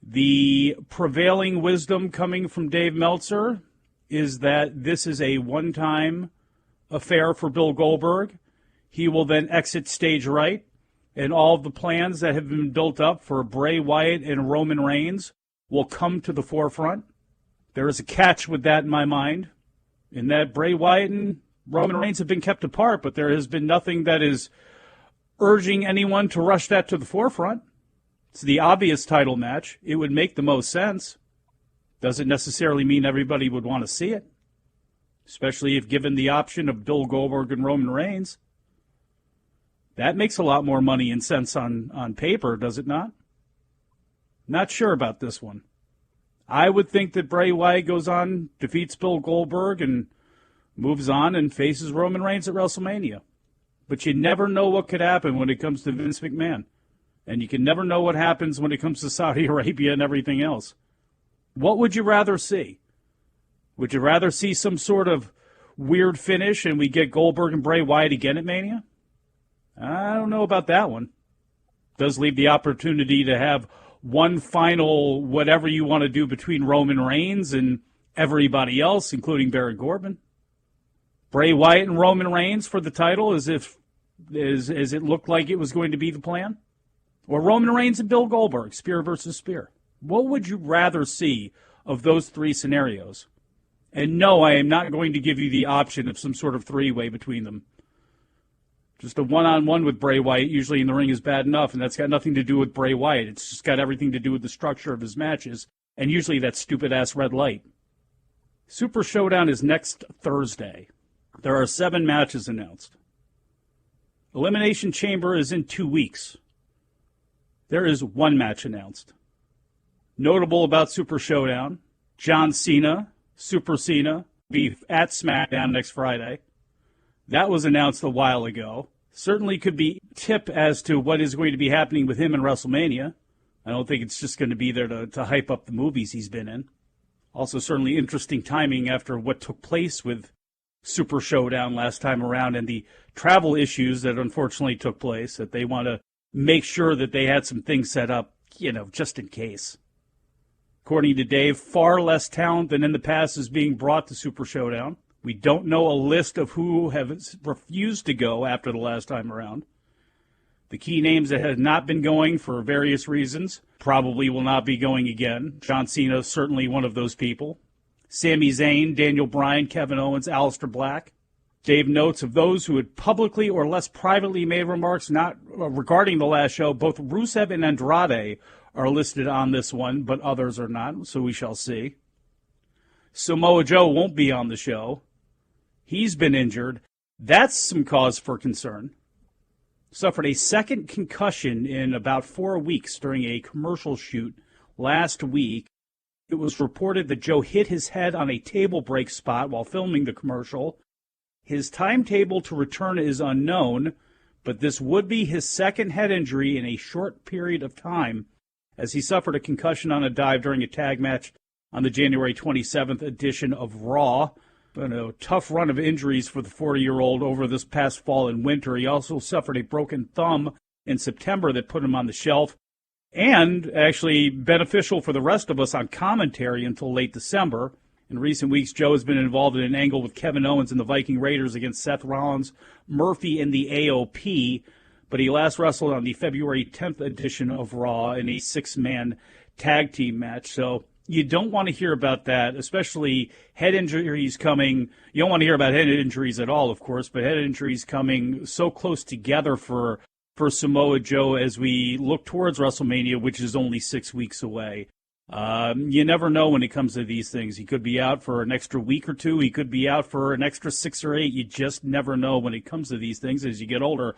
The prevailing wisdom coming from Dave Meltzer is that this is a one-time affair for Bill Goldberg. He will then exit stage right, and all of the plans that have been built up for Bray Wyatt and Roman Reigns will come to the forefront. There is a catch with that in my mind, in that Bray Wyatt and Roman Reigns have been kept apart, but there has been nothing that is urging anyone to rush that to the forefront. It's the obvious title match. It would make the most sense. Doesn't necessarily mean everybody would want to see it, especially if given the option of Bill Goldberg and Roman Reigns. That makes a lot more money and sense on paper, does it not? Not sure about this one. I would think that Bray Wyatt goes on, defeats Bill Goldberg, and moves on and faces Roman Reigns at WrestleMania. But you never know what could happen when it comes to Vince McMahon. And you can never know what happens when it comes to Saudi Arabia and everything else. What would you rather see? Would you rather see some sort of weird finish and we get Goldberg and Bray Wyatt again at Mania? I don't know about that one. Does leave the opportunity to have one final whatever you want to do between Roman Reigns and everybody else, including Baron Corbin. Bray Wyatt and Roman Reigns for the title as it looked like it was going to be the plan? Or Roman Reigns and Bill Goldberg, spear versus spear? What would you rather see of those three scenarios? And no, I am not going to give you the option of some sort of three-way between them. Just a one-on-one with Bray Wyatt usually in the ring is bad enough, and that's got nothing to do with Bray Wyatt. It's just got everything to do with the structure of his matches, and usually that stupid-ass red light. Super Showdown is next Thursday. There are 7 matches announced. Elimination Chamber is in 2 weeks. There is 1 match announced. Notable about Super Showdown, John Cena, Super Cena, be at SmackDown next Friday. That was announced a while ago. Certainly could be tip as to what is going to be happening with him in WrestleMania. I don't think it's just going to be there to hype up the movies he's been in. Also certainly interesting timing after what took place with Super Showdown last time around and the travel issues that unfortunately took place, that they want to make sure that they had some things set up, just in case. According to Dave, far less talent than in the past is being brought to Super Showdown. We don't know a list of who have refused to go after the last time around. The key names that have not been going for various reasons probably will not be going again. John Cena is certainly one of those people. Sami Zayn, Daniel Bryan, Kevin Owens, Aleister Black. Dave notes of those who had publicly or less privately made remarks not regarding the last show, both Rusev and Andrade are listed on this one, but others are not, so we shall see. Samoa Joe won't be on the show. He's been injured. That's some cause for concern. Suffered a second concussion in about 4 weeks during a commercial shoot last week. It was reported that Joe hit his head on a table break spot while filming the commercial. His timetable to return is unknown, but this would be his second head injury in a short period of time, as he suffered a concussion on a dive during a tag match on the January 27th edition of Raw. Been a tough run of injuries for the 40-year-old over this past fall and winter. He also suffered a broken thumb in September that put him on the shelf, and actually beneficial for the rest of us on commentary until late December. In recent weeks, Joe has been involved in an angle with Kevin Owens and the Viking Raiders against Seth Rollins, Murphy, and the AOP, but he last wrestled on the February 10th edition of Raw in a 6-man tag team match. So you don't want to hear about that, especially head injuries coming. You don't want to hear about head injuries at all, of course, but head injuries coming so close together for Samoa Joe as we look towards WrestleMania, which is only 6 weeks away. You never know when it comes to these things. He could be out for an extra week or two. He could be out for an extra 6 or 8. You just never know when it comes to these things as you get older.